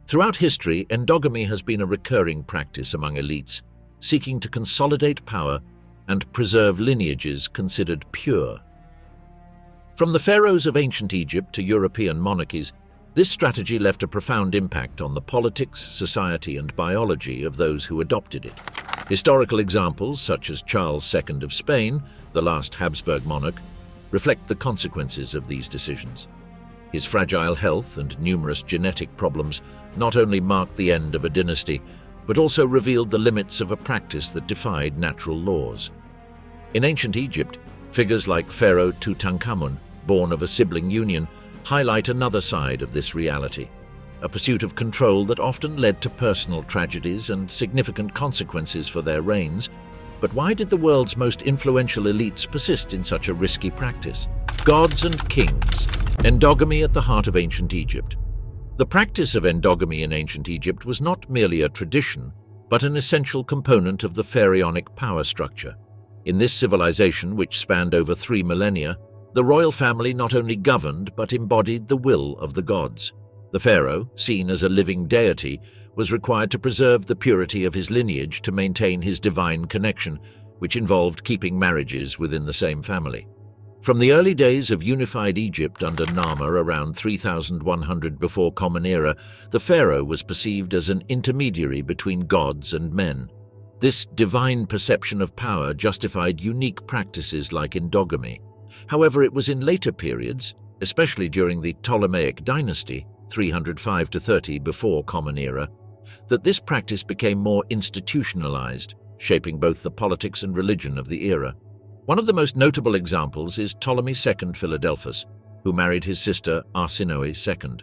Throughout history, endogamy has been a recurring practice among elites, seeking to consolidate power and preserve lineages considered pure. From the pharaohs of ancient Egypt to European monarchies, this strategy left a profound impact on the politics, society, and biology of those who adopted it. Historical examples, such as Charles II of Spain, the last Habsburg monarch, reflect the consequences of these decisions. His fragile health and numerous genetic problems not only marked the end of a dynasty, but also revealed the limits of a practice that defied natural laws. In ancient Egypt, figures like Pharaoh Tutankhamun, born of a sibling union, highlight another side of this reality, a pursuit of control that often led to personal tragedies and significant consequences for their reigns. But why did the world's most influential elites persist in such a risky practice? Gods and kings. Endogamy at the heart of ancient Egypt. The practice of endogamy in ancient Egypt was not merely a tradition, but an essential component of the pharaonic power structure. In this civilization, which spanned over 3 millennia, the royal family not only governed but embodied the will of the gods. The pharaoh, seen as a living deity, was required to preserve the purity of his lineage to maintain his divine connection, which involved keeping marriages within the same family. From the early days of unified Egypt under Nama around 3100 before Common Era, the pharaoh was perceived as an intermediary between gods and men. This divine perception of power justified unique practices like endogamy. However, it was in later periods, especially during the Ptolemaic dynasty, 305 to 30 before Common Era, that this practice became more institutionalized, shaping both the politics and religion of the era. One of the most notable examples is Ptolemy II Philadelphus, who married his sister Arsinoe II.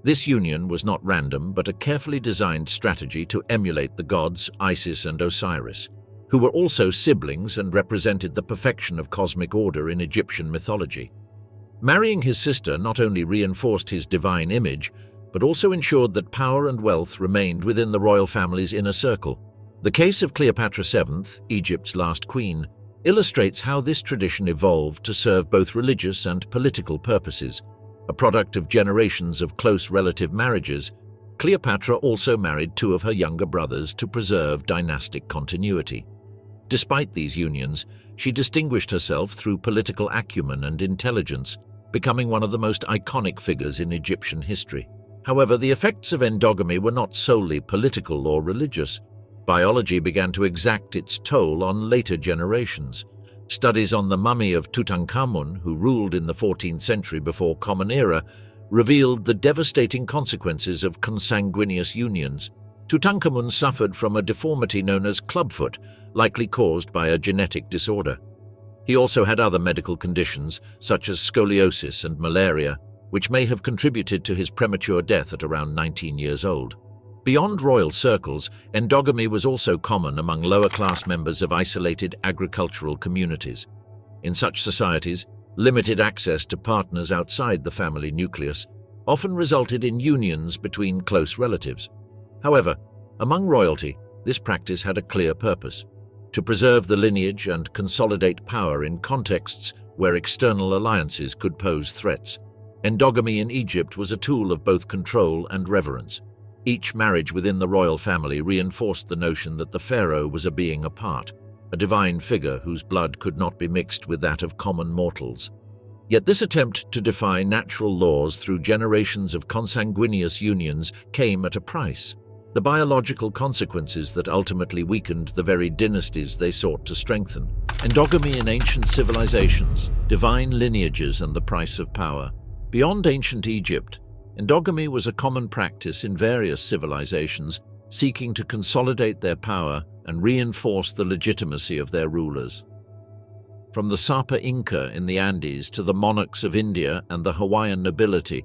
This union was not random, but a carefully designed strategy to emulate the gods Isis and Osiris, who were also siblings and represented the perfection of cosmic order in Egyptian mythology. Marrying his sister not only reinforced his divine image, but also ensured that power and wealth remained within the royal family's inner circle. The case of Cleopatra VII, Egypt's last queen, illustrates how this tradition evolved to serve both religious and political purposes. A product of generations of close relative marriages, Cleopatra also married 2 of her younger brothers to preserve dynastic continuity. Despite these unions, she distinguished herself through political acumen and intelligence, becoming one of the most iconic figures in Egyptian history. However, the effects of endogamy were not solely political or religious. Biology began to exact its toll on later generations. Studies on the mummy of Tutankhamun, who ruled in the 14th century before Common Era, revealed the devastating consequences of consanguineous unions. Tutankhamun suffered from a deformity known as clubfoot, likely caused by a genetic disorder. He also had other medical conditions, such as scoliosis and malaria, which may have contributed to his premature death at around 19 years old. Beyond royal circles, endogamy was also common among lower-class members of isolated agricultural communities. In such societies, limited access to partners outside the family nucleus often resulted in unions between close relatives. However, among royalty, this practice had a clear purpose: to preserve the lineage and consolidate power in contexts where external alliances could pose threats. Endogamy in Egypt was a tool of both control and reverence. Each marriage within the royal family reinforced the notion that the pharaoh was a being apart, a divine figure whose blood could not be mixed with that of common mortals. Yet this attempt to defy natural laws through generations of consanguineous unions came at a price: the biological consequences that ultimately weakened the very dynasties they sought to strengthen. Endogamy in ancient civilizations, divine lineages, and the price of power. Beyond ancient Egypt, endogamy was a common practice in various civilizations, seeking to consolidate their power and reinforce the legitimacy of their rulers. From the Sapa Inca in the Andes to the monarchs of India and the Hawaiian nobility,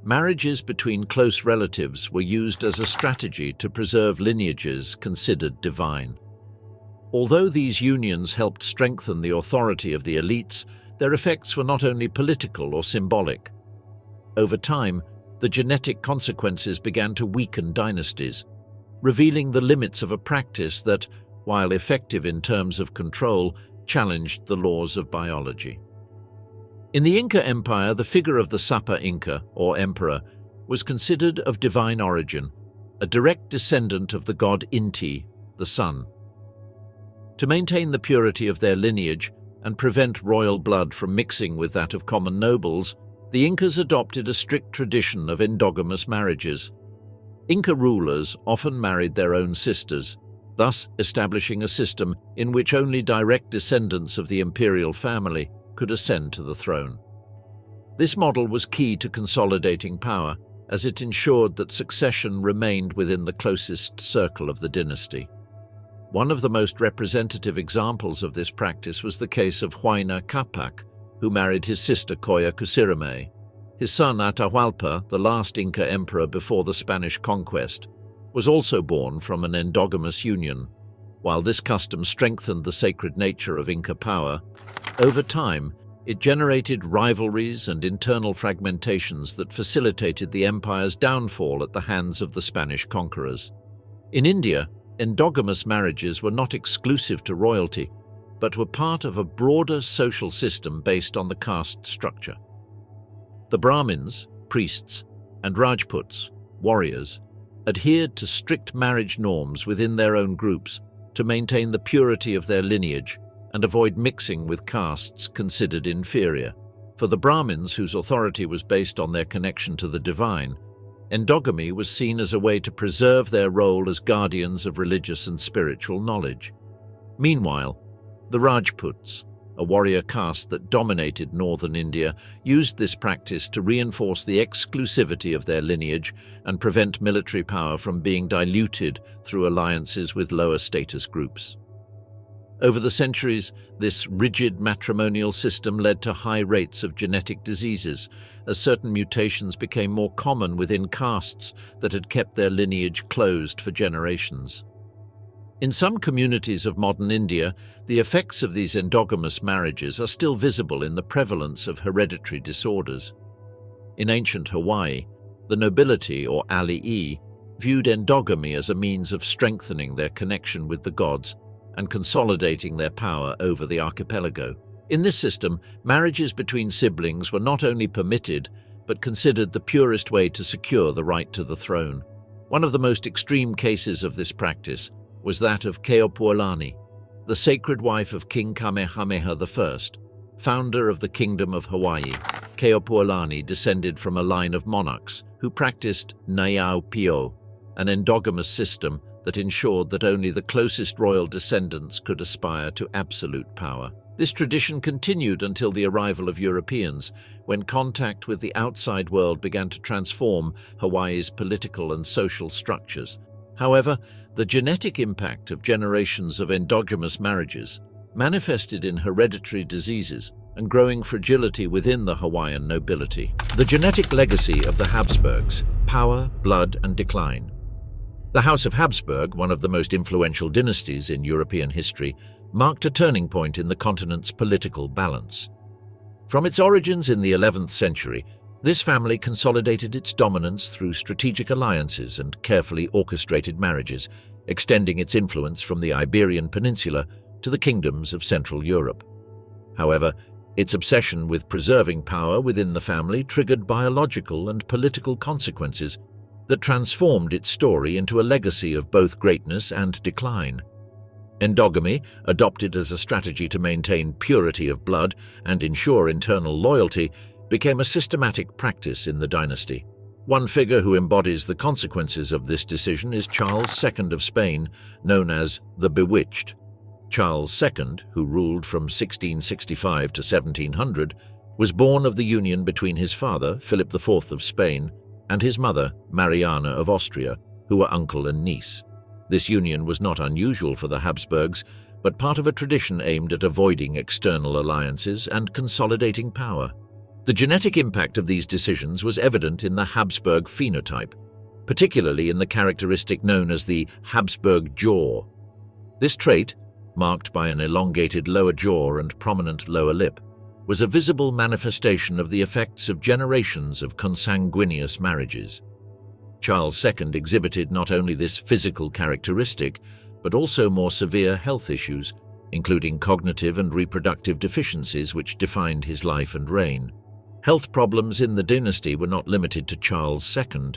marriages between close relatives were used as a strategy to preserve lineages considered divine. Although these unions helped strengthen the authority of the elites, their effects were not only political or symbolic. Over time, the genetic consequences began to weaken dynasties, revealing the limits of a practice that, while effective in terms of control, challenged the laws of biology. In the Inca Empire, the figure of the Sapa Inca, or emperor, was considered of divine origin, a direct descendant of the god Inti, the sun. To maintain the purity of their lineage and prevent royal blood from mixing with that of common nobles, the Incas adopted a strict tradition of endogamous marriages. Inca rulers often married their own sisters, thus establishing a system in which only direct descendants of the imperial family could ascend to the throne. This model was key to consolidating power, as it ensured that succession remained within the closest circle of the dynasty. One of the most representative examples of this practice was the case of Huayna Capac, who married his sister Coya Cusirime. His son Atahualpa, the last Inca emperor before the Spanish conquest, was also born from an endogamous union. While this custom strengthened the sacred nature of Inca power, over time it generated rivalries and internal fragmentations that facilitated the empire's downfall at the hands of the Spanish conquerors. In India, endogamous marriages were not exclusive to royalty, but were part of a broader social system based on the caste structure. The Brahmins, priests, and Rajputs, warriors, adhered to strict marriage norms within their own groups to maintain the purity of their lineage and avoid mixing with castes considered inferior. For the Brahmins, whose authority was based on their connection to the divine, endogamy was seen as a way to preserve their role as guardians of religious and spiritual knowledge. Meanwhile, the Rajputs, a warrior caste that dominated northern India, used this practice to reinforce the exclusivity of their lineage and prevent military power from being diluted through alliances with lower status groups. Over the centuries, this rigid matrimonial system led to high rates of genetic diseases, as certain mutations became more common within castes that had kept their lineage closed for generations. In some communities of modern India, the effects of these endogamous marriages are still visible in the prevalence of hereditary disorders. In ancient Hawaii, the nobility, or alii, viewed endogamy as a means of strengthening their connection with the gods and consolidating their power over the archipelago. In this system, marriages between siblings were not only permitted, but considered the purest way to secure the right to the throne. One of the most extreme cases of this practice was that of Keopuolani, the sacred wife of King Kamehameha I, founder of the Kingdom of Hawaii. Keopuolani descended from a line of monarchs who practiced Naiau Pio, an endogamous system that ensured that only the closest royal descendants could aspire to absolute power. This tradition continued until the arrival of Europeans, when contact with the outside world began to transform Hawaii's political and social structures. However, the genetic impact of generations of endogamous marriages manifested in hereditary diseases and growing fragility within the Hawaiian nobility. The genetic legacy of the Habsburgs: power, blood, and decline. The House of Habsburg, one of the most influential dynasties in European history, marked a turning point in the continent's political balance. From its origins in the 11th century, this family consolidated its dominance through strategic alliances and carefully orchestrated marriages, extending its influence from the Iberian Peninsula to the kingdoms of Central Europe. However, its obsession with preserving power within the family triggered biological and political consequences that transformed its story into a legacy of both greatness and decline. Endogamy, adopted as a strategy to maintain purity of blood and ensure internal loyalty, became a systematic practice in the dynasty. One figure who embodies the consequences of this decision is Charles II of Spain, known as the Bewitched. Charles II, who ruled from 1665 to 1700, was born of the union between his father, Philip IV of Spain, and his mother, Mariana of Austria, who were uncle and niece. This union was not unusual for the Habsburgs, but part of a tradition aimed at avoiding external alliances and consolidating power. The genetic impact of these decisions was evident in the Habsburg phenotype, particularly in the characteristic known as the Habsburg jaw. This trait, marked by an elongated lower jaw and prominent lower lip, was a visible manifestation of the effects of generations of consanguineous marriages. Charles II exhibited not only this physical characteristic, but also more severe health issues, including cognitive and reproductive deficiencies which defined his life and reign. Health problems in the dynasty were not limited to Charles II.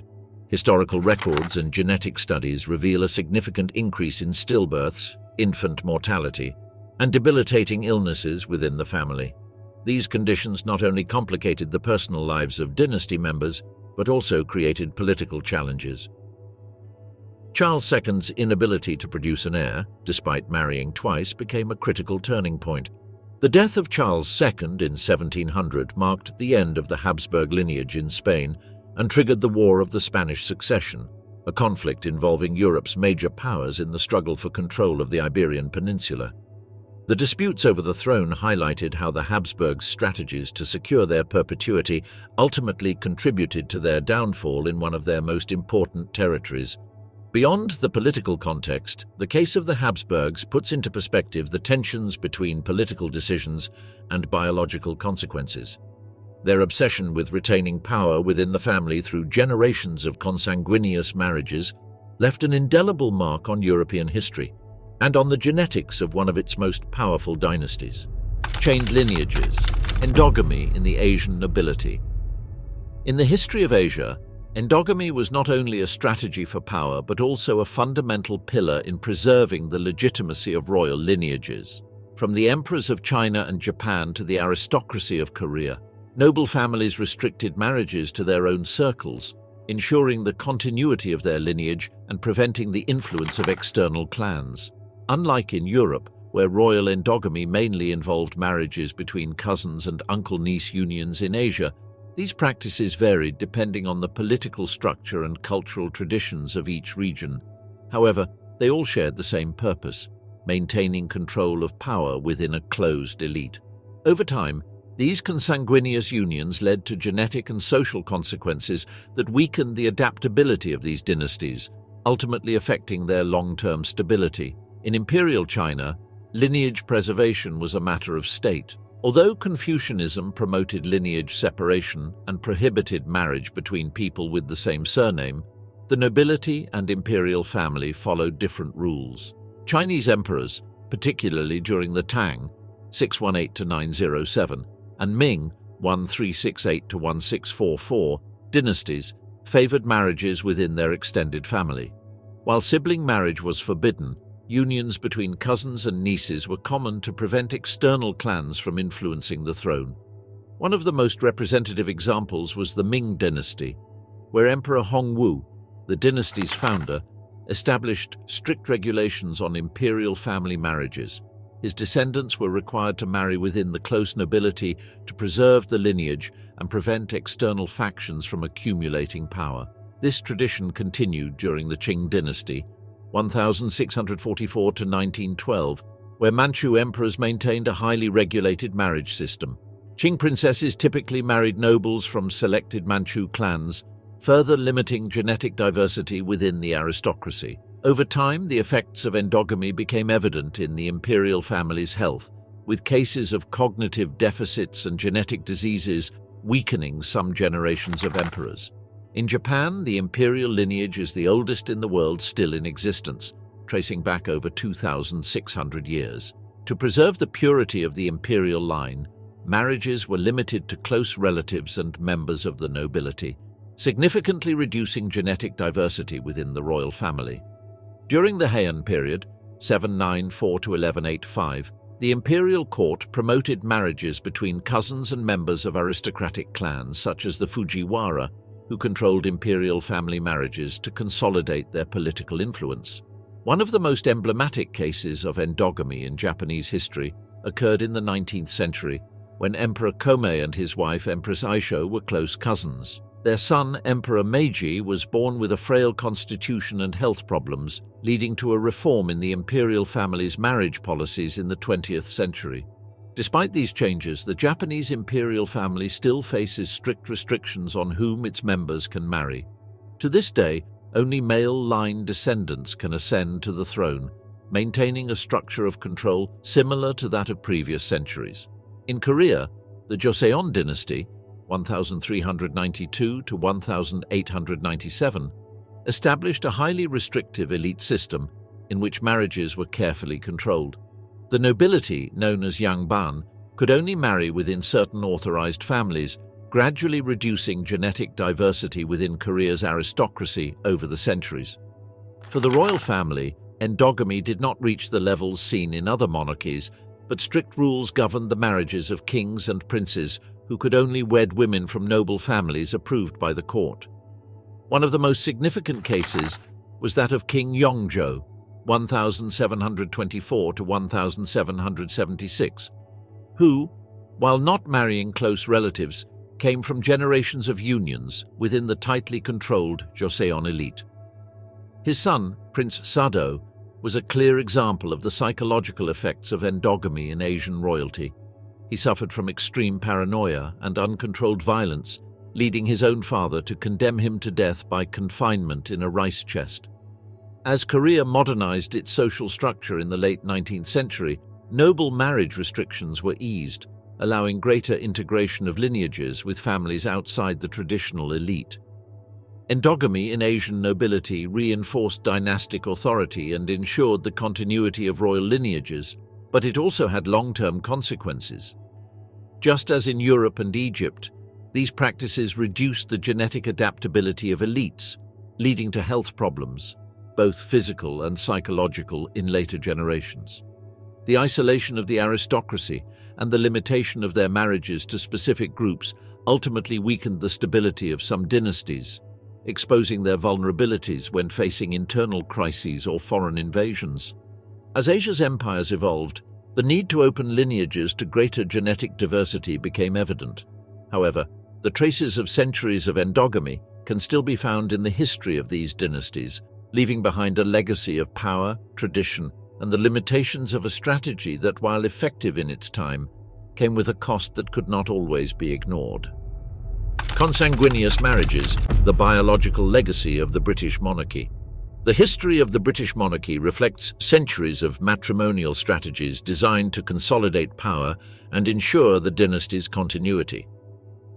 Historical records and genetic studies reveal a significant increase in stillbirths, infant mortality, and debilitating illnesses within the family. These conditions not only complicated the personal lives of dynasty members, but also created political challenges. Charles II's inability to produce an heir, despite marrying twice, became a critical turning point. The death of Charles II in 1700 marked the end of the Habsburg lineage in Spain and triggered the War of the Spanish Succession, a conflict involving Europe's major powers in the struggle for control of the Iberian Peninsula. The disputes over the throne highlighted how the Habsburgs' strategies to secure their perpetuity ultimately contributed to their downfall in one of their most important territories. Beyond the political context, the case of the Habsburgs puts into perspective the tensions between political decisions and biological consequences. Their obsession with retaining power within the family through generations of consanguineous marriages left an indelible mark on European history and on the genetics of one of its most powerful dynasties. Chained lineages, endogamy in the Asian nobility. In the history of Asia, endogamy was not only a strategy for power but also a fundamental pillar in preserving the legitimacy of royal lineages. From the emperors of China and Japan to the aristocracy of Korea, noble families restricted marriages to their own circles, ensuring the continuity of their lineage and preventing the influence of external clans. Unlike in Europe, where royal endogamy mainly involved marriages between cousins and uncle-niece unions in Asia, these practices varied depending on the political structure and cultural traditions of each region. However, they all shared the same purpose: maintaining control of power within a closed elite. Over time, these consanguineous unions led to genetic and social consequences that weakened the adaptability of these dynasties, ultimately affecting their long-term stability. In imperial China, lineage preservation was a matter of state. Although Confucianism promoted lineage separation and prohibited marriage between people with the same surname, the nobility and imperial family followed different rules. Chinese emperors, particularly during the Tang (618–907) and Ming (1368–1644) dynasties, favored marriages within their extended family. While sibling marriage was forbidden, unions between cousins and nieces were common to prevent external clans from influencing the throne. One of the most representative examples was the Ming dynasty, where Emperor Hongwu, the dynasty's founder, established strict regulations on imperial family marriages. His descendants were required to marry within the close nobility to preserve the lineage and prevent external factions from accumulating power. This tradition continued during the Qing dynasty, 1644–1912, where Manchu emperors maintained a highly regulated marriage system. Qing princesses typically married nobles from selected Manchu clans, further limiting genetic diversity within the aristocracy. Over time, the effects of endogamy became evident in the imperial family's health, with cases of cognitive deficits and genetic diseases weakening some generations of emperors. In Japan, the imperial lineage is the oldest in the world still in existence, tracing back over 2,600 years. To preserve the purity of the imperial line, marriages were limited to close relatives and members of the nobility, significantly reducing genetic diversity within the royal family. During the Heian period, 794–1185, the imperial court promoted marriages between cousins and members of aristocratic clans such as the Fujiwara, who controlled imperial family marriages to consolidate their political influence. One of the most emblematic cases of endogamy in Japanese history occurred in the 19th century, when Emperor Komei and his wife Empress Aisho were close cousins. Their son, Emperor Meiji, was born with a frail constitution and health problems, leading to a reform in the imperial family's marriage policies in the 20th century. Despite these changes, the Japanese imperial family still faces strict restrictions on whom its members can marry. To this day, only male line descendants can ascend to the throne, maintaining a structure of control similar to that of previous centuries. In Korea, the Joseon dynasty, 1392–1897, established a highly restrictive elite system in which marriages were carefully controlled. The nobility, known as yangban, could only marry within certain authorized families, gradually reducing genetic diversity within Korea's aristocracy over the centuries. For the royal family, endogamy did not reach the levels seen in other monarchies, but strict rules governed the marriages of kings and princes who could only wed women from noble families approved by the court. One of the most significant cases was that of King Yongjo, 1724 to 1776, who, while not marrying close relatives, came from generations of unions within the tightly controlled Joseon elite. His son, Prince Sado, was a clear example of the psychological effects of endogamy in Asian royalty. He suffered from extreme paranoia and uncontrolled violence, leading his own father to condemn him to death by confinement in a rice chest. As Korea modernized its social structure in the late 19th century, noble marriage restrictions were eased, allowing greater integration of lineages with families outside the traditional elite. Endogamy in Asian nobility reinforced dynastic authority and ensured the continuity of royal lineages, but it also had long-term consequences. Just as in Europe and Egypt, these practices reduced the genetic adaptability of elites, leading to health problems, both physical and psychological, in later generations. The isolation of the aristocracy and the limitation of their marriages to specific groups ultimately weakened the stability of some dynasties, exposing their vulnerabilities when facing internal crises or foreign invasions. As Asia's empires evolved, the need to open lineages to greater genetic diversity became evident. However, the traces of centuries of endogamy can still be found in the history of these dynasties, leaving behind a legacy of power, tradition, and the limitations of a strategy that, while effective in its time, came with a cost that could not always be ignored. Consanguineous marriages, the biological legacy of the British monarchy. The history of the British monarchy reflects centuries of matrimonial strategies designed to consolidate power and ensure the dynasty's continuity.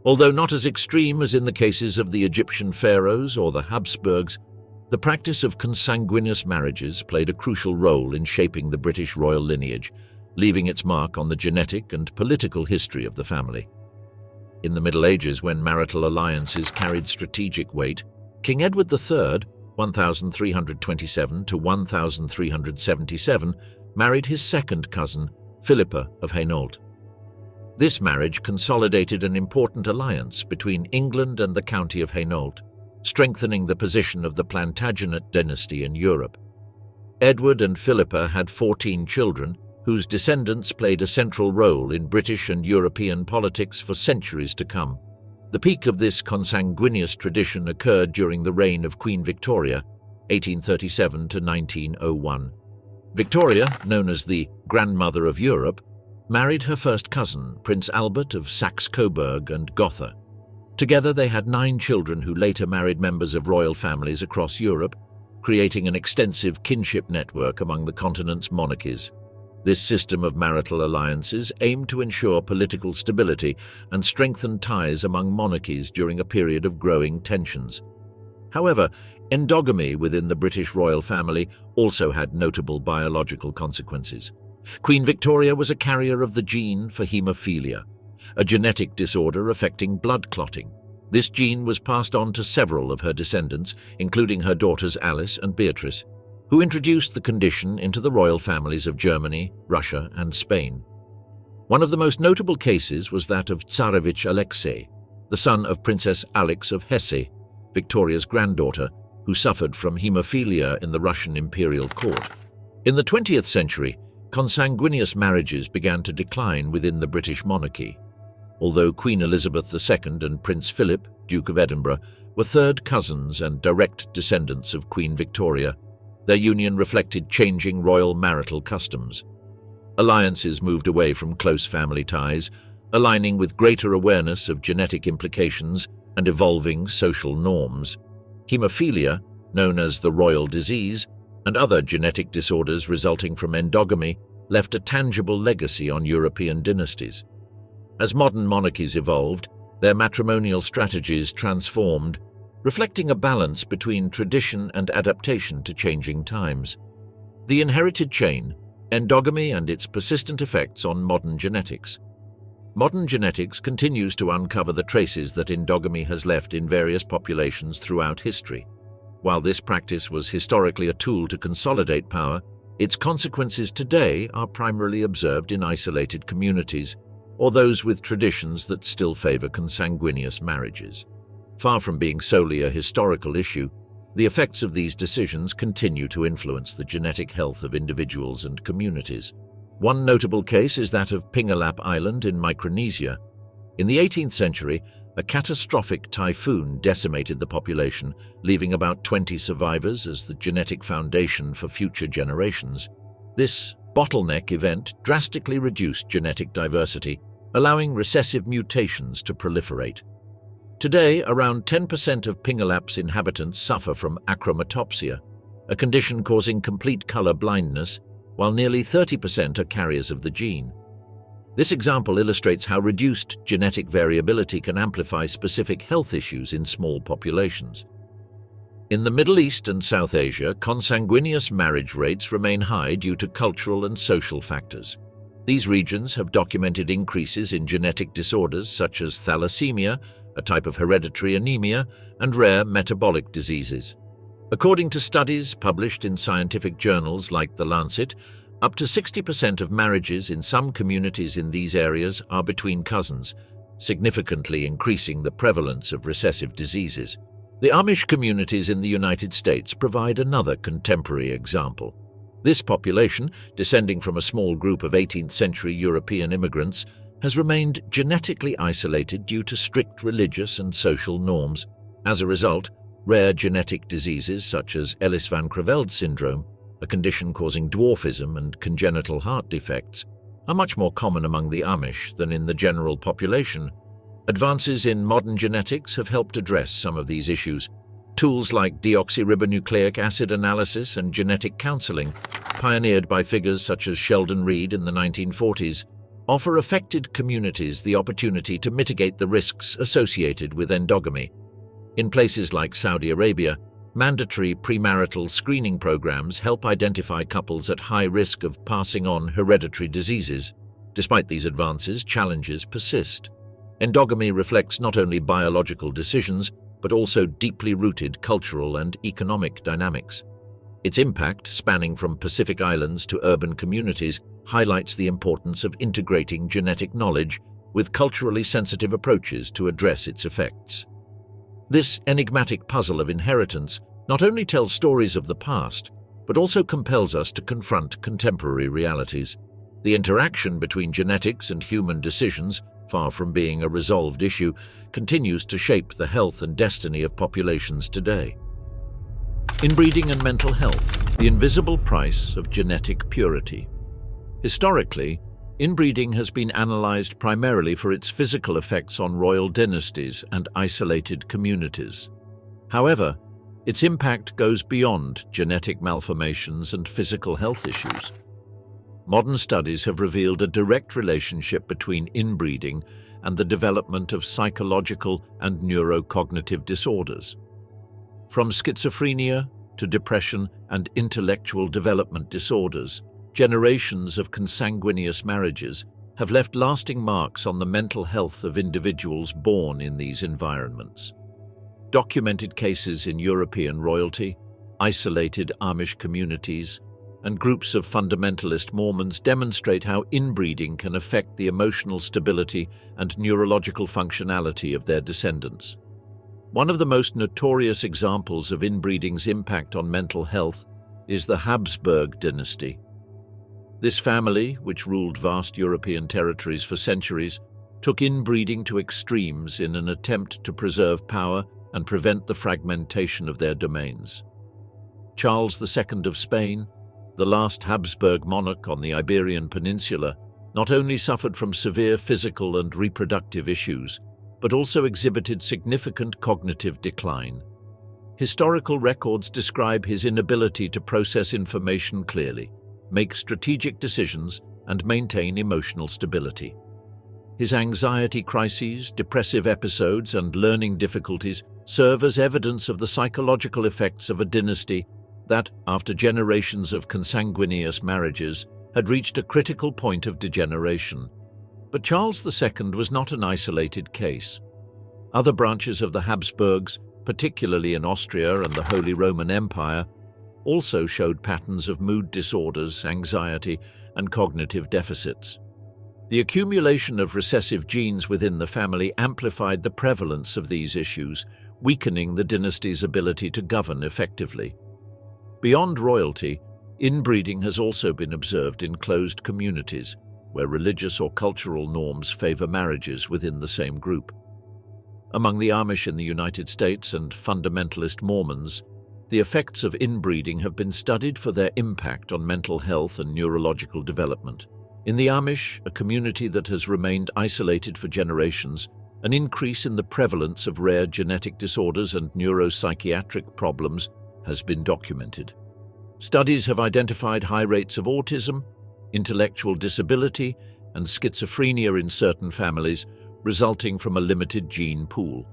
Although not as extreme as in the cases of the Egyptian pharaohs or the Habsburgs, the practice of consanguineous marriages played a crucial role in shaping the British royal lineage, leaving its mark on the genetic and political history of the family. In the Middle Ages, when marital alliances carried strategic weight, King Edward III, 1327 to 1377, married his second cousin, Philippa of Hainault. This marriage consolidated an important alliance between England and the county of Hainault, strengthening the position of the Plantagenet dynasty in Europe. Edward and Philippa had 14 children, whose descendants played a central role in British and European politics for centuries to come. The peak of this consanguineous tradition occurred during the reign of Queen Victoria, 1837 to 1901. Victoria, known as the Grandmother of Europe, married her first cousin, Prince Albert of Saxe-Coburg and Gotha. Together they had 9 children who later married members of royal families across Europe, creating an extensive kinship network among the continent's monarchies. This system of marital alliances aimed to ensure political stability and strengthen ties among monarchies during a period of growing tensions. However, endogamy within the British royal family also had notable biological consequences. Queen Victoria was a carrier of the gene for haemophilia, a genetic disorder affecting blood clotting. This gene was passed on to several of her descendants, including her daughters Alice and Beatrice, who introduced the condition into the royal families of Germany, Russia, and Spain. One of the most notable cases was that of Tsarevich Alexei, the son of Princess Alix of Hesse, Victoria's granddaughter, who suffered from haemophilia in the Russian imperial court. In the 20th century, consanguineous marriages began to decline within the British monarchy. Although Queen Elizabeth II and Prince Philip, Duke of Edinburgh, were third cousins and direct descendants of Queen Victoria, their union reflected changing royal marital customs. Alliances moved away from close family ties, aligning with greater awareness of genetic implications and evolving social norms. Haemophilia, known as the royal disease, and other genetic disorders resulting from endogamy left a tangible legacy on European dynasties. As modern monarchies evolved, their matrimonial strategies transformed, reflecting a balance between tradition and adaptation to changing times. The inherited chain, endogamy and its persistent effects on modern genetics. Modern genetics continues to uncover the traces that endogamy has left in various populations throughout history. While this practice was historically a tool to consolidate power, its consequences today are primarily observed in isolated communities or those with traditions that still favor consanguineous marriages. Far from being solely a historical issue, the effects of these decisions continue to influence the genetic health of individuals and communities. One notable case is that of Pingalap Island in Micronesia. In the 18th century, a catastrophic typhoon decimated the population, leaving about 20 survivors as the genetic foundation for future generations. This bottleneck event drastically reduced genetic diversity, allowing recessive mutations to proliferate. Today, around 10% of Pingalap's inhabitants suffer from achromatopsia, a condition causing complete color blindness, while nearly 30% are carriers of the gene. This example illustrates how reduced genetic variability can amplify specific health issues in small populations. In the Middle East and South Asia, consanguineous marriage rates remain high due to cultural and social factors. These regions have documented increases in genetic disorders such as thalassemia, a type of hereditary anemia, and rare metabolic diseases. According to studies published in scientific journals like The Lancet, up to 60% of marriages in some communities in these areas are between cousins, significantly increasing the prevalence of recessive diseases. The Amish communities in the United States provide another contemporary example. This population, descending from a small group of 18th-century European immigrants, has remained genetically isolated due to strict religious and social norms. As a result, rare genetic diseases such as Ellis-Van Creveld syndrome, a condition causing dwarfism and congenital heart defects, are much more common among the Amish than in the general population. Advances in modern genetics have helped address some of these issues. Tools like deoxyribonucleic acid analysis and genetic counseling, pioneered by figures such as Sheldon Reed in the 1940s, offer affected communities the opportunity to mitigate the risks associated with endogamy. In places like Saudi Arabia, mandatory premarital screening programs help identify couples at high risk of passing on hereditary diseases. Despite these advances, challenges persist. Endogamy reflects not only biological decisions, but also deeply rooted cultural and economic dynamics. Its impact, spanning from Pacific Islands to urban communities, highlights the importance of integrating genetic knowledge with culturally sensitive approaches to address its effects. This enigmatic puzzle of inheritance not only tells stories of the past, but also compels us to confront contemporary realities. The interaction between genetics and human decisions, far from being a resolved issue, continues to shape the health and destiny of populations today. Inbreeding and mental health, the invisible price of genetic purity. Historically, inbreeding has been analyzed primarily for its physical effects on royal dynasties and isolated communities. However, its impact goes beyond genetic malformations and physical health issues. Modern studies have revealed a direct relationship between inbreeding and the development of psychological and neurocognitive disorders. From schizophrenia to depression and intellectual development disorders, generations of consanguineous marriages have left lasting marks on the mental health of individuals born in these environments. Documented cases in European royalty, isolated Amish communities, and groups of fundamentalist Mormons demonstrate how inbreeding can affect the emotional stability and neurological functionality of their descendants. One of the most notorious examples of inbreeding's impact on mental health is the Habsburg dynasty. This family, which ruled vast European territories for centuries, took inbreeding to extremes in an attempt to preserve power and prevent the fragmentation of their domains. Charles II of Spain, the last Habsburg monarch on the Iberian Peninsula, not only suffered from severe physical and reproductive issues, but also exhibited significant cognitive decline. Historical records describe his inability to process information clearly, make strategic decisions, and maintain emotional stability. His anxiety crises, depressive episodes, and learning difficulties serve as evidence of the psychological effects of a dynasty that, after generations of consanguineous marriages, had reached a critical point of degeneration. But Charles II was not an isolated case. Other branches of the Habsburgs, particularly in Austria and the Holy Roman Empire, also showed patterns of mood disorders, anxiety, and cognitive deficits. The accumulation of recessive genes within the family amplified the prevalence of these issues, weakening the dynasty's ability to govern effectively. Beyond royalty, inbreeding has also been observed in closed communities, where religious or cultural norms favor marriages within the same group. Among the Amish in the United States and fundamentalist Mormons, the effects of inbreeding have been studied for their impact on mental health and neurological development. In the Amish, a community that has remained isolated for generations, an increase in the prevalence of rare genetic disorders and neuropsychiatric problems has been documented. Studies have identified high rates of autism, intellectual disability, and schizophrenia in certain families, resulting from a limited gene pool.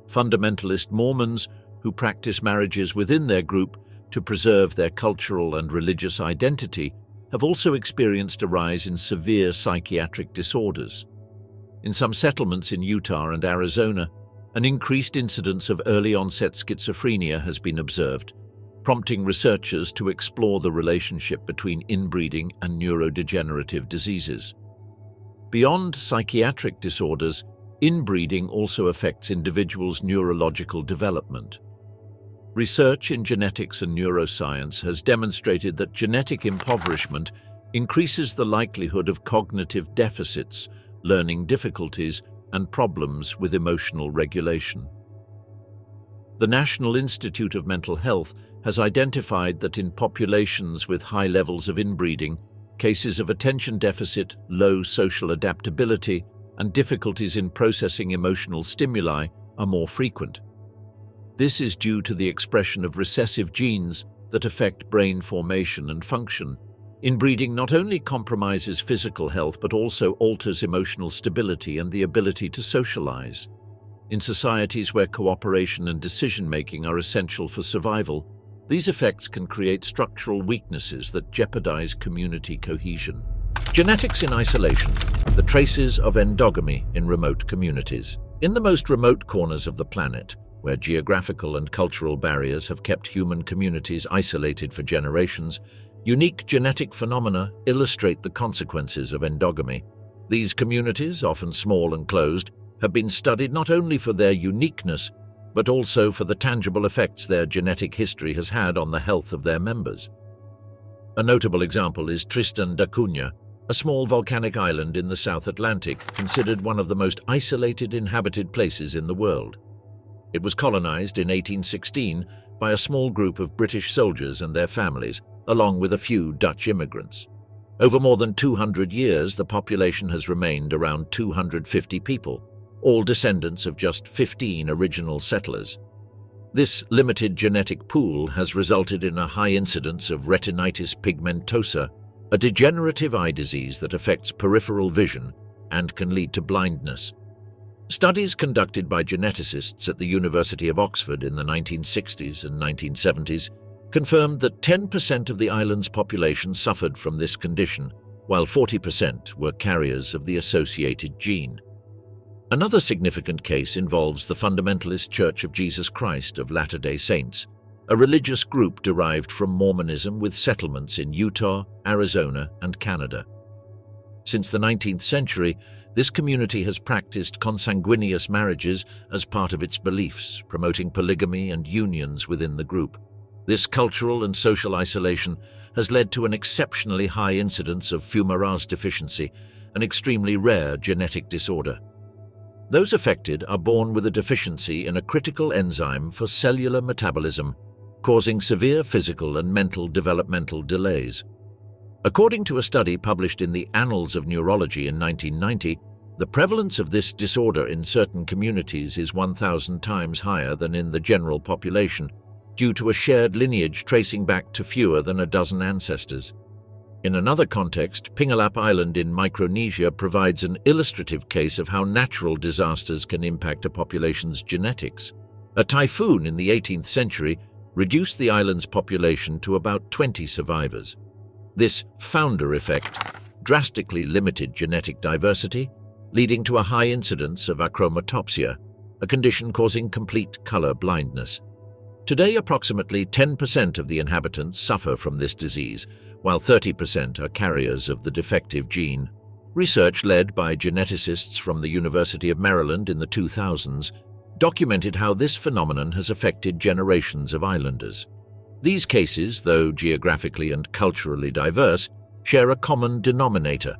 Fundamentalist Mormons, who practice marriages within their group to preserve their cultural and religious identity, have also experienced a rise in severe psychiatric disorders. In some settlements in Utah and Arizona, an increased incidence of early-onset schizophrenia has been observed, prompting researchers to explore the relationship between inbreeding and neurodegenerative diseases. Beyond psychiatric disorders, inbreeding also affects individuals' neurological development. Research in genetics and neuroscience has demonstrated that genetic impoverishment increases the likelihood of cognitive deficits, learning difficulties, and problems with emotional regulation. The National Institute of Mental Health has identified that in populations with high levels of inbreeding, cases of attention deficit, low social adaptability, and difficulties in processing emotional stimuli are more frequent. This is due to the expression of recessive genes that affect brain formation and function. Inbreeding not only compromises physical health but also alters emotional stability and the ability to socialize. In societies where cooperation and decision-making are essential for survival, these effects can create structural weaknesses that jeopardize community cohesion. Genetics in isolation, the traces of endogamy in remote communities. In the most remote corners of the planet, where geographical and cultural barriers have kept human communities isolated for generations, unique genetic phenomena illustrate the consequences of endogamy. These communities, often small and closed, have been studied not only for their uniqueness, but also for the tangible effects their genetic history has had on the health of their members. A notable example is Tristan da Cunha, a small volcanic island in the South Atlantic, considered one of the most isolated inhabited places in the world. It was colonized in 1816 by a small group of British soldiers and their families, along with a few Dutch immigrants. Over more than 200 years, the population has remained around 250 people, all descendants of just 15 original settlers. This limited genetic pool has resulted in a high incidence of retinitis pigmentosa, a degenerative eye disease that affects peripheral vision and can lead to blindness. Studies conducted by geneticists at the University of Oxford in the 1960s and 1970s confirmed that 10% of the island's population suffered from this condition, while 40% were carriers of the associated gene. Another significant case involves the Fundamentalist Church of Jesus Christ of Latter-day Saints, a religious group derived from Mormonism with settlements in Utah, Arizona, and Canada. Since the 19th century, this community has practiced consanguineous marriages as part of its beliefs, promoting polygamy and unions within the group. This cultural and social isolation has led to an exceptionally high incidence of fumarase deficiency, an extremely rare genetic disorder. Those affected are born with a deficiency in a critical enzyme for cellular metabolism, causing severe physical and mental developmental delays. According to a study published in the Annals of Neurology in 1990, the prevalence of this disorder in certain communities is 1,000 times higher than in the general population, due to a shared lineage tracing back to fewer than a dozen ancestors. In another context, Pingalap Island in Micronesia provides an illustrative case of how natural disasters can impact a population's genetics. A typhoon in the 18th century reduced the island's population to about 20 survivors. This founder effect drastically limited genetic diversity, leading to a high incidence of achromatopsia, a condition causing complete color blindness. Today, approximately 10% of the inhabitants suffer from this disease, while 30% are carriers of the defective gene. Research led by geneticists from the University of Maryland in the 2000s documented how this phenomenon has affected generations of islanders. These cases, though geographically and culturally diverse, share a common denominator: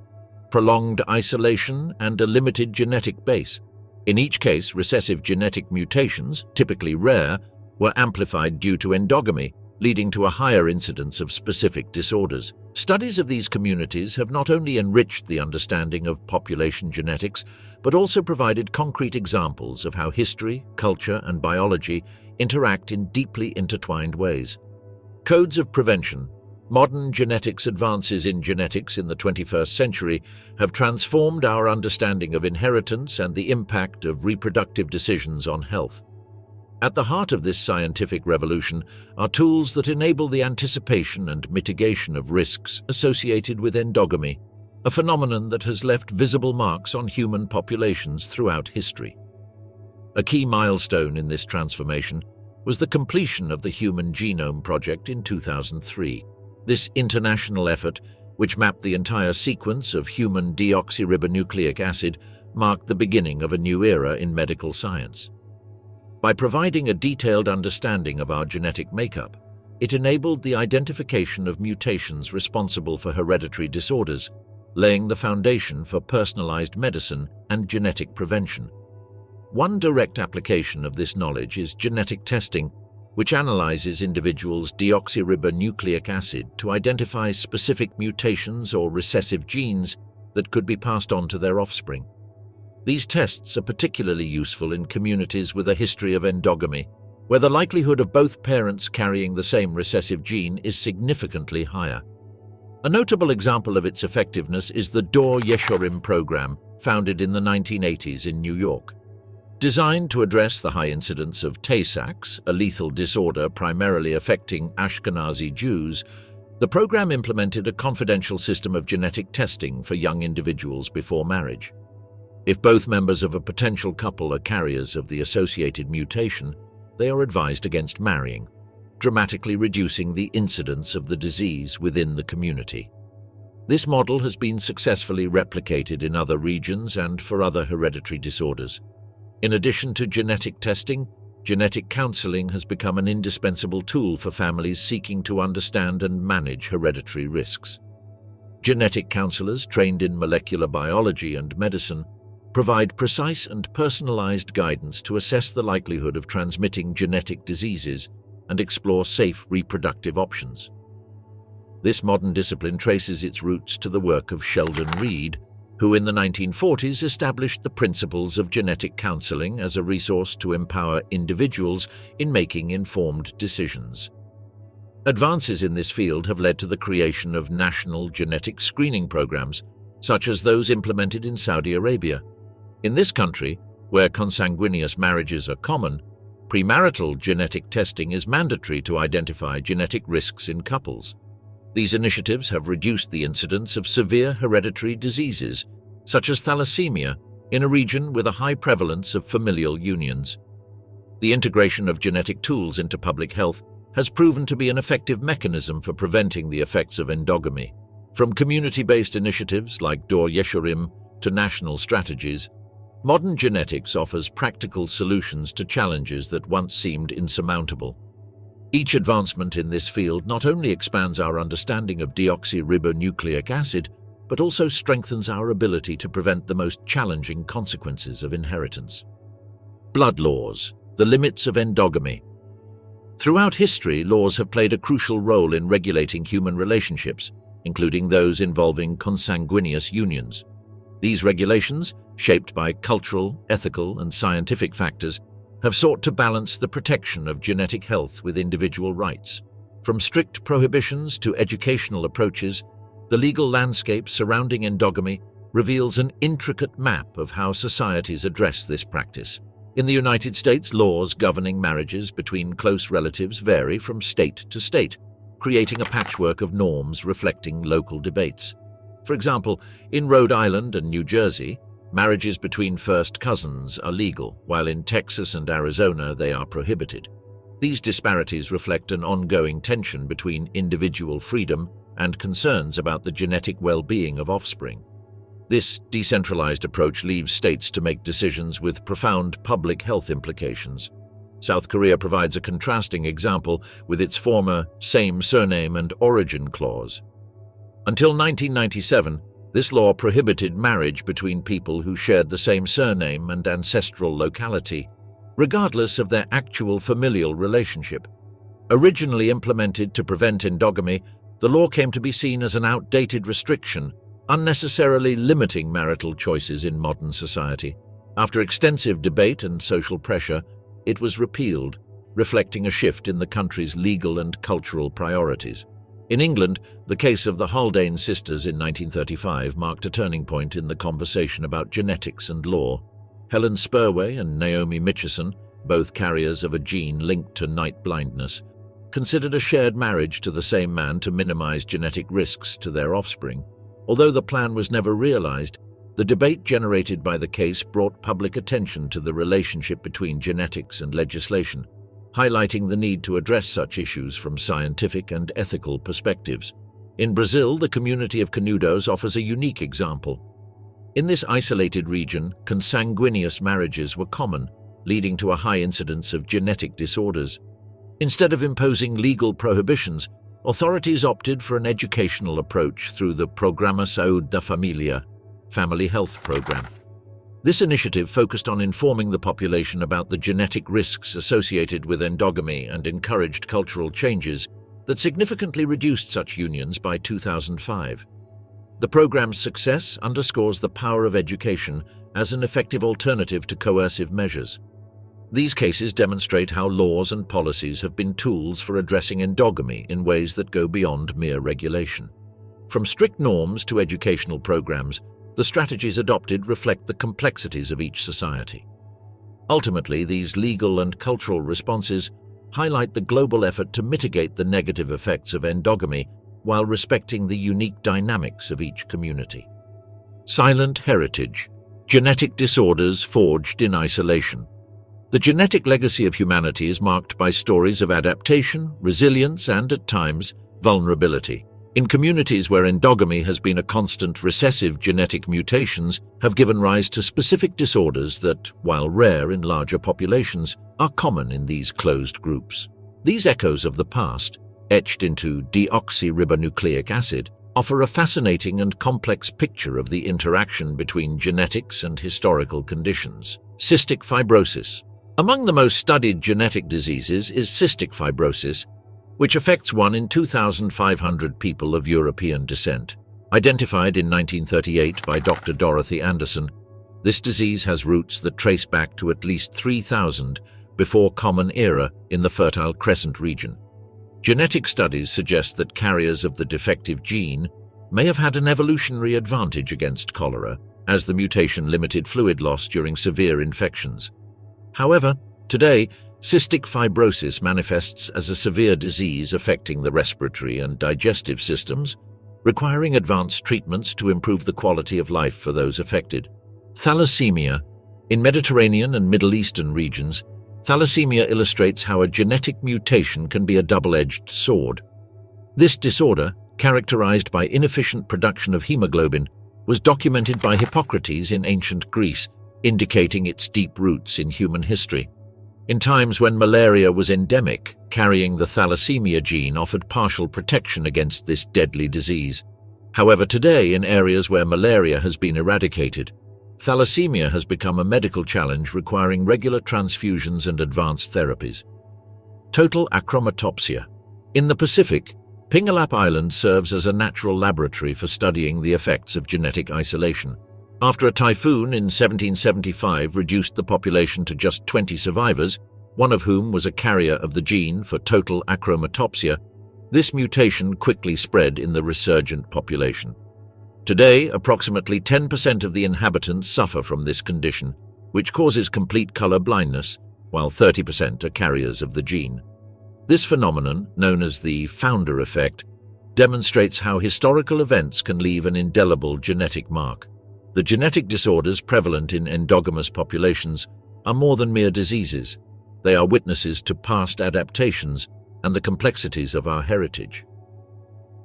prolonged isolation and a limited genetic base. In each case, recessive genetic mutations, typically rare, were amplified due to endogamy, leading to a higher incidence of specific disorders. Studies of these communities have not only enriched the understanding of population genetics, but also provided concrete examples of how history, culture, and biology interact in deeply intertwined ways. Codes of prevention. Modern genetics advances in genetics in the 21st century have transformed our understanding of inheritance and the impact of reproductive decisions on health. At the heart of this scientific revolution are tools that enable the anticipation and mitigation of risks associated with endogamy, a phenomenon that has left visible marks on human populations throughout history. A key milestone in this transformation was the completion of the Human Genome Project in 2003. This international effort, which mapped the entire sequence of human deoxyribonucleic acid, marked the beginning of a new era in medical science. By providing a detailed understanding of our genetic makeup, it enabled the identification of mutations responsible for hereditary disorders, laying the foundation for personalized medicine and genetic prevention. One direct application of this knowledge is genetic testing, which analyzes individuals' deoxyribonucleic acid to identify specific mutations or recessive genes that could be passed on to their offspring. These tests are particularly useful in communities with a history of endogamy, where the likelihood of both parents carrying the same recessive gene is significantly higher. A notable example of its effectiveness is the Dor Yeshorim program, founded in the 1980s in New York. Designed to address the high incidence of Tay-Sachs, a lethal disorder primarily affecting Ashkenazi Jews, the program implemented a confidential system of genetic testing for young individuals before marriage. If both members of a potential couple are carriers of the associated mutation, they are advised against marrying, dramatically reducing the incidence of the disease within the community. This model has been successfully replicated in other regions and for other hereditary disorders. In addition to genetic testing, genetic counseling has become an indispensable tool for families seeking to understand and manage hereditary risks. Genetic counselors trained in molecular biology and medicine provide precise and personalized guidance to assess the likelihood of transmitting genetic diseases and explore safe reproductive options. This modern discipline traces its roots to the work of Sheldon Reed, who in the 1940s established the principles of genetic counseling as a resource to empower individuals in making informed decisions. Advances in this field have led to the creation of national genetic screening programs, such as those implemented in Saudi Arabia. In this country, where consanguineous marriages are common, premarital genetic testing is mandatory to identify genetic risks in couples. These initiatives have reduced the incidence of severe hereditary diseases, such as thalassemia, in a region with a high prevalence of familial unions. The integration of genetic tools into public health has proven to be an effective mechanism for preventing the effects of endogamy. From community-based initiatives like Dor Yeshorim to national strategies, modern genetics offers practical solutions to challenges that once seemed insurmountable. Each advancement in this field not only expands our understanding of deoxyribonucleic acid, but also strengthens our ability to prevent the most challenging consequences of inheritance. Blood laws, the limits of endogamy. Throughout history, laws have played a crucial role in regulating human relationships, including those involving consanguineous unions. These regulations, shaped by cultural, ethical, and scientific factors, have sought to balance the protection of genetic health with individual rights. From strict prohibitions to educational approaches, the legal landscape surrounding endogamy reveals an intricate map of how societies address this practice. In the United States, laws governing marriages between close relatives vary from state to state, creating a patchwork of norms reflecting local debates. For example, in Rhode Island and New Jersey, marriages between first cousins are legal, while in Texas and Arizona they are prohibited. These disparities reflect an ongoing tension between individual freedom and concerns about the genetic well-being of offspring. This decentralized approach leaves states to make decisions with profound public health implications. South Korea provides a contrasting example with its former same surname and origin clause. Until 1997, this law prohibited marriage between people who shared the same surname and ancestral locality, regardless of their actual familial relationship. Originally implemented to prevent endogamy, the law came to be seen as an outdated restriction, unnecessarily limiting marital choices in modern society. After extensive debate and social pressure, it was repealed, reflecting a shift in the country's legal and cultural priorities. In England, the case of the Haldane sisters in 1935 marked a turning point in the conversation about genetics and law. Helen Spurway and Naomi Mitchison, both carriers of a gene linked to night blindness, considered a shared marriage to the same man to minimize genetic risks to their offspring. Although the plan was never realized, the debate generated by the case brought public attention to the relationship between genetics and legislation, highlighting the need to address such issues from scientific and ethical perspectives. In Brazil, the community of Canudos offers a unique example. In this isolated region, consanguineous marriages were common, leading to a high incidence of genetic disorders. Instead of imposing legal prohibitions, authorities opted for an educational approach through the Programa Saúde da Família, Family Health Program. This initiative focused on informing the population about the genetic risks associated with endogamy and encouraged cultural changes that significantly reduced such unions by 2005. The program's success underscores the power of education as an effective alternative to coercive measures. These cases demonstrate how laws and policies have been tools for addressing endogamy in ways that go beyond mere regulation. From strict norms to educational programs, the strategies adopted reflect the complexities of each society. Ultimately, these legal and cultural responses highlight the global effort to mitigate the negative effects of endogamy while respecting the unique dynamics of each community. Silent heritage: genetic disorders forged in isolation. The genetic legacy of humanity is marked by stories of adaptation, resilience, and, at times, vulnerability. In communities where endogamy has been a constant, recessive genetic mutations have given rise to specific disorders that, while rare in larger populations, are common in these closed groups. These echoes of the past, etched into deoxyribonucleic acid, offer a fascinating and complex picture of the interaction between genetics and historical conditions. Cystic fibrosis. Among the most studied genetic diseases is cystic fibrosis, which affects 1 in 2,500 people of European descent. Identified in 1938 by Dr. Dorothy Anderson, this disease has roots that trace back to at least 3,000 before Common Era in the Fertile Crescent region. Genetic studies suggest that carriers of the defective gene may have had an evolutionary advantage against cholera, as the mutation limited fluid loss during severe infections. However, today, cystic fibrosis manifests as a severe disease affecting the respiratory and digestive systems, requiring advanced treatments to improve the quality of life for those affected. Thalassemia. In Mediterranean and Middle Eastern regions, thalassemia illustrates how a genetic mutation can be a double-edged sword. This disorder, characterized by inefficient production of hemoglobin, was documented by Hippocrates in ancient Greece, indicating its deep roots in human history. In times when malaria was endemic, carrying the thalassemia gene offered partial protection against this deadly disease. However, today, in areas where malaria has been eradicated, thalassemia has become a medical challenge requiring regular transfusions and advanced therapies. Total achromatopsia. In the Pacific, Pingalap Island serves as a natural laboratory for studying the effects of genetic isolation. After a typhoon in 1775 reduced the population to just 20 survivors, one of whom was a carrier of the gene for total achromatopsia, this mutation quickly spread in the resurgent population. Today, approximately 10% of the inhabitants suffer from this condition, which causes complete color blindness, while 30% are carriers of the gene. This phenomenon, known as the founder effect, demonstrates how historical events can leave an indelible genetic mark. The genetic disorders prevalent in endogamous populations are more than mere diseases. They are witnesses to past adaptations and the complexities of our heritage.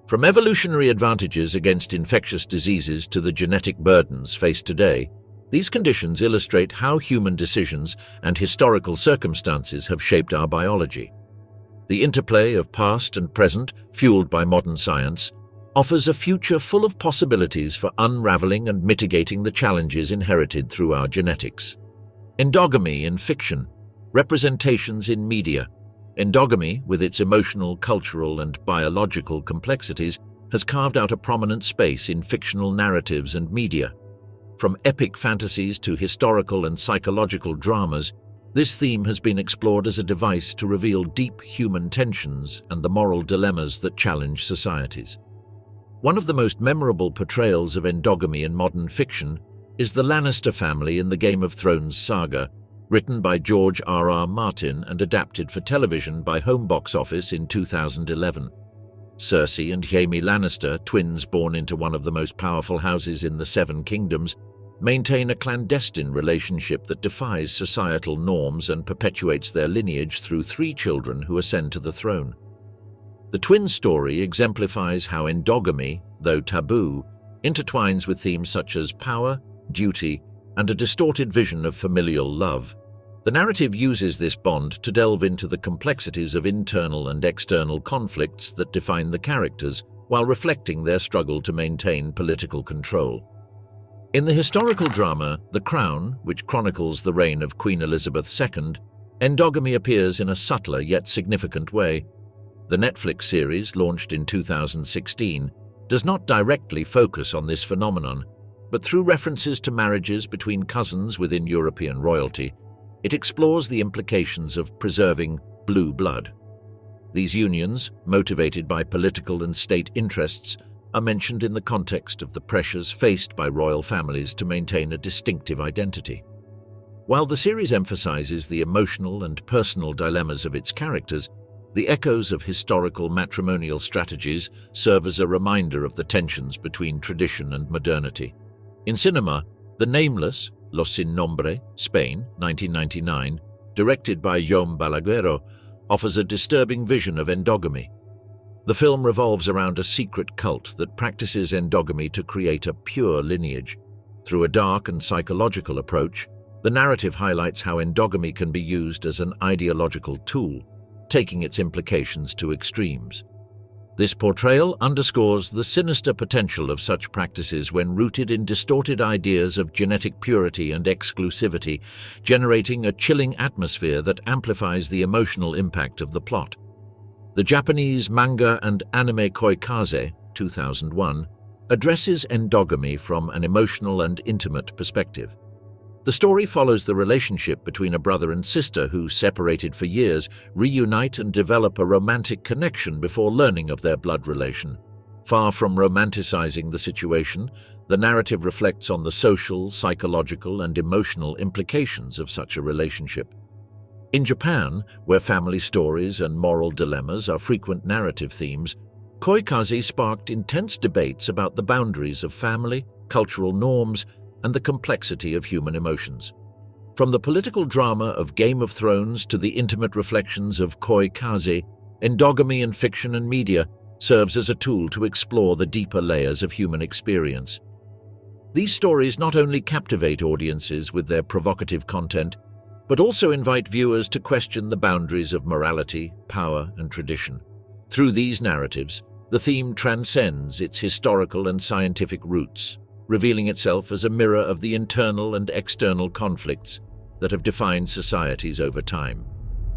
From evolutionary advantages against infectious diseases to the genetic burdens faced today, these conditions illustrate how human decisions and historical circumstances have shaped our biology. The interplay of past and present, fueled by modern science, offers a future full of possibilities for unraveling and mitigating the challenges inherited through our genetics. Endogamy in fiction, representations in media. Endogamy, with its emotional, cultural, and biological complexities, has carved out a prominent space in fictional narratives and media. From epic fantasies to historical and psychological dramas, this theme has been explored as a device to reveal deep human tensions and the moral dilemmas that challenge societies. One of the most memorable portrayals of endogamy in modern fiction is the Lannister family in the Game of Thrones saga, written by George R.R. Martin and adapted for television by Home Box Office in 2011. Cersei and Jaime Lannister, twins born into one of the most powerful houses in the Seven Kingdoms, maintain a clandestine relationship that defies societal norms and perpetuates their lineage through 3 children who ascend to the throne. The twin story exemplifies how endogamy, though taboo, intertwines with themes such as power, duty, and a distorted vision of familial love. The narrative uses this bond to delve into the complexities of internal and external conflicts that define the characters, while reflecting their struggle to maintain political control. In the historical drama The Crown, which chronicles the reign of Queen Elizabeth II, endogamy appears in a subtler yet significant way. The Netflix series, launched in 2016, does not directly focus on this phenomenon, but through references to marriages between cousins within European royalty, it explores the implications of preserving blue blood. These unions, motivated by political and state interests, are mentioned in the context of the pressures faced by royal families to maintain a distinctive identity. While the series emphasizes the emotional and personal dilemmas of its characters, the echoes of historical matrimonial strategies serve as a reminder of the tensions between tradition and modernity. In cinema, The Nameless, Los Sin Nombre, Spain, 1999, directed by Jaume Balaguerro, offers a disturbing vision of endogamy. The film revolves around a secret cult that practices endogamy to create a pure lineage. Through a dark and psychological approach, the narrative highlights how endogamy can be used as an ideological tool, taking its implications to extremes. This portrayal underscores the sinister potential of such practices when rooted in distorted ideas of genetic purity and exclusivity, generating a chilling atmosphere that amplifies the emotional impact of the plot. The Japanese manga and anime Koikaze, 2001, addresses endogamy from an emotional and intimate perspective. The story follows the relationship between a brother and sister who, separated for years, reunite and develop a romantic connection before learning of their blood relation. Far from romanticizing the situation, the narrative reflects on the social, psychological, and emotional implications of such a relationship. In Japan, where family stories and moral dilemmas are frequent narrative themes, Koikaze sparked intense debates about the boundaries of family, cultural norms, and the complexity of human emotions. From the political drama of Game of Thrones to the intimate reflections of Koikaze, endogamy in fiction and media serves as a tool to explore the deeper layers of human experience. These stories not only captivate audiences with their provocative content, but also invite viewers to question the boundaries of morality, power, and tradition. Through these narratives, the theme transcends its historical and scientific roots, revealing itself as a mirror of the internal and external conflicts that have defined societies over time.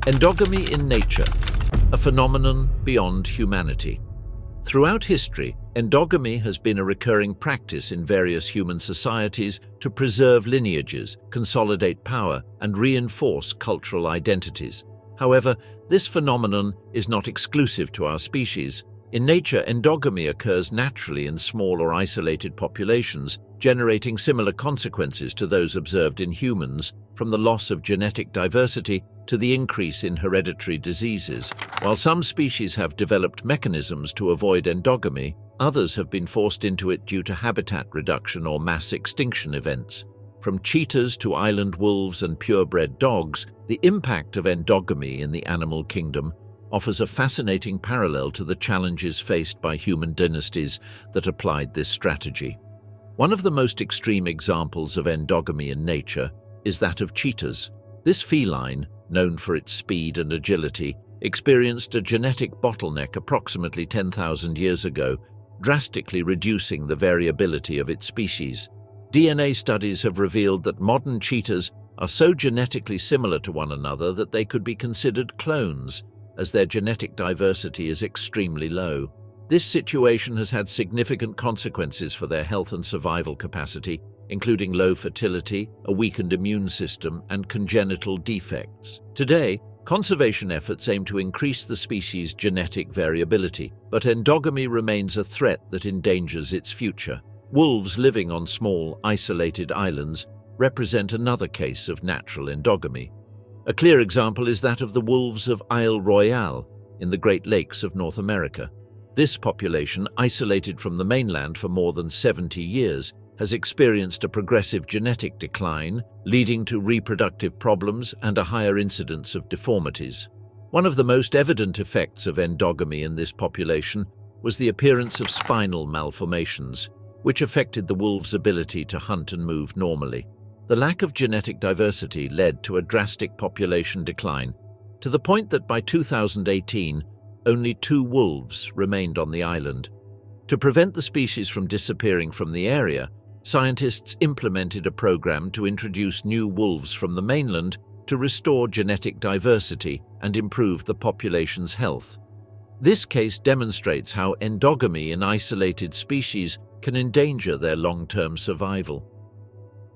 Endogamy in nature, a phenomenon beyond humanity. Throughout history, endogamy has been a recurring practice in various human societies to preserve lineages, consolidate power, and reinforce cultural identities. However, this phenomenon is not exclusive to our species. In nature, endogamy occurs naturally in small or isolated populations, generating similar consequences to those observed in humans, from the loss of genetic diversity to the increase in hereditary diseases. While some species have developed mechanisms to avoid endogamy, others have been forced into it due to habitat reduction or mass extinction events. From cheetahs to island wolves and purebred dogs, the impact of endogamy in the animal kingdom offers a fascinating parallel to the challenges faced by human dynasties that applied this strategy. One of the most extreme examples of endogamy in nature is that of cheetahs. This feline, known for its speed and agility, experienced a genetic bottleneck approximately 10,000 years ago, drastically reducing the variability of its species. DNA studies have revealed that modern cheetahs are so genetically similar to one another that they could be considered clones, as their genetic diversity is extremely low. This situation has had significant consequences for their health and survival capacity, including low fertility, a weakened immune system, and congenital defects. Today, conservation efforts aim to increase the species' genetic variability, but endogamy remains a threat that endangers its future. Wolves living on small, isolated islands represent another case of natural endogamy. A clear example is that of the wolves of Isle Royale in the Great Lakes of North America. This population, isolated from the mainland for more than 70 years, has experienced a progressive genetic decline, leading to reproductive problems and a higher incidence of deformities. One of the most evident effects of endogamy in this population was the appearance of spinal malformations, which affected the wolves' ability to hunt and move normally. The lack of genetic diversity led to a drastic population decline, to the point that by 2018, only 2 wolves remained on the island. To prevent the species from disappearing from the area, scientists implemented a program to introduce new wolves from the mainland to restore genetic diversity and improve the population's health. This case demonstrates how endogamy in isolated species can endanger their long-term survival.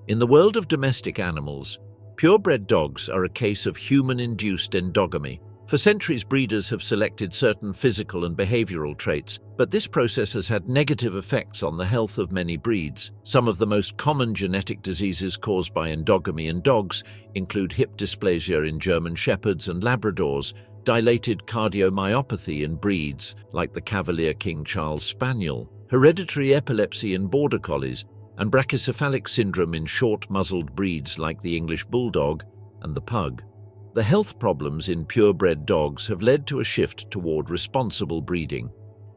In the world of domestic animals, purebred dogs are a case of human-induced endogamy. For centuries, breeders have selected certain physical and behavioral traits, but this process has had negative effects on the health of many breeds. Some of the most common genetic diseases caused by endogamy in dogs include hip dysplasia in German Shepherds and Labradors, dilated cardiomyopathy in breeds like the Cavalier King Charles Spaniel, hereditary epilepsy in Border Collies, and brachycephalic syndrome in short-muzzled breeds like the English Bulldog and the Pug. The health problems in purebred dogs have led to a shift toward responsible breeding,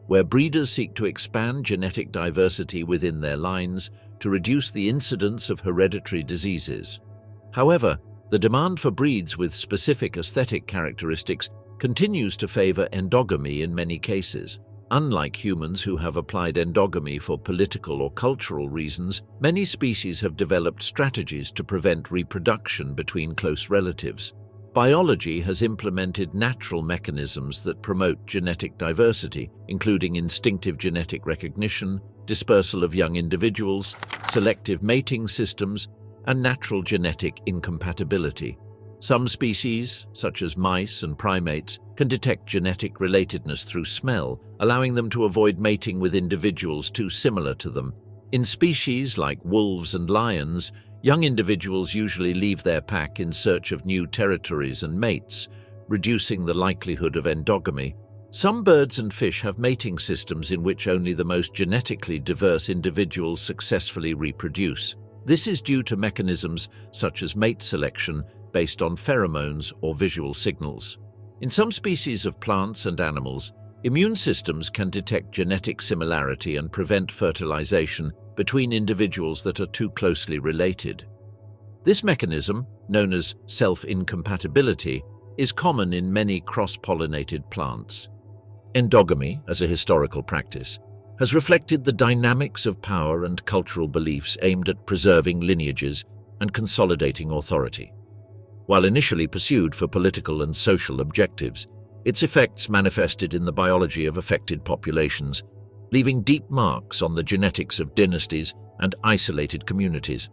where breeders seek to expand genetic diversity within their lines to reduce the incidence of hereditary diseases. However, the demand for breeds with specific aesthetic characteristics continues to favor endogamy in many cases. Unlike humans who have applied endogamy for political or cultural reasons, many species have developed strategies to prevent reproduction between close relatives. Biology has implemented natural mechanisms that promote genetic diversity, including instinctive genetic recognition, dispersal of young individuals, selective mating systems, and natural genetic incompatibility. Some species, such as mice and primates, can detect genetic relatedness through smell, allowing them to avoid mating with individuals too similar to them. In species like wolves and lions, young individuals usually leave their pack in search of new territories and mates, reducing the likelihood of endogamy. Some birds and fish have mating systems in which only the most genetically diverse individuals successfully reproduce. This is due to mechanisms such as mate selection based on pheromones or visual signals. In some species of plants and animals, immune systems can detect genetic similarity and prevent fertilization between individuals that are too closely related. This mechanism, known as self-incompatibility, is common in many cross-pollinated plants. Endogamy, as a historical practice, has reflected the dynamics of power and cultural beliefs aimed at preserving lineages and consolidating authority. While initially pursued for political and social objectives, its effects manifested in the biology of affected populations, leaving deep marks on the genetics of dynasties and isolated communities.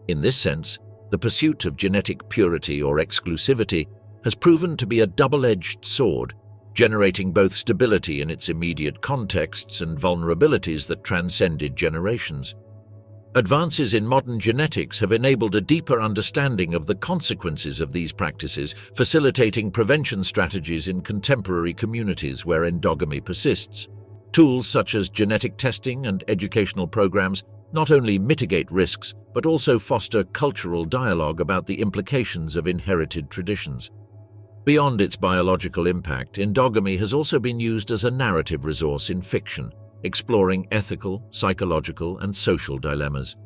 In this sense, the pursuit of genetic purity or exclusivity has proven to be a double-edged sword, generating both stability in its immediate contexts and vulnerabilities that transcended generations. Advances in modern genetics have enabled a deeper understanding of the consequences of these practices, facilitating prevention strategies in contemporary communities where endogamy persists. Tools such as genetic testing and educational programs not only mitigate risks, but also foster cultural dialogue about the implications of inherited traditions. Beyond its biological impact, endogamy has also been used as a narrative resource in fiction, exploring ethical, psychological, and social dilemmas.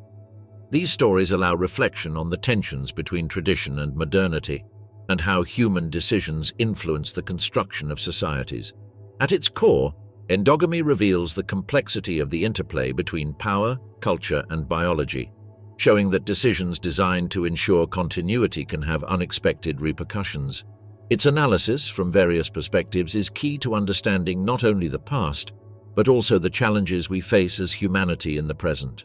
These stories allow reflection on the tensions between tradition and modernity, and how human decisions influence the construction of societies. At its core, endogamy reveals the complexity of the interplay between power, culture, and biology, showing that decisions designed to ensure continuity can have unexpected repercussions. Its analysis from various perspectives is key to understanding not only the past, but also the challenges we face as humanity in the present.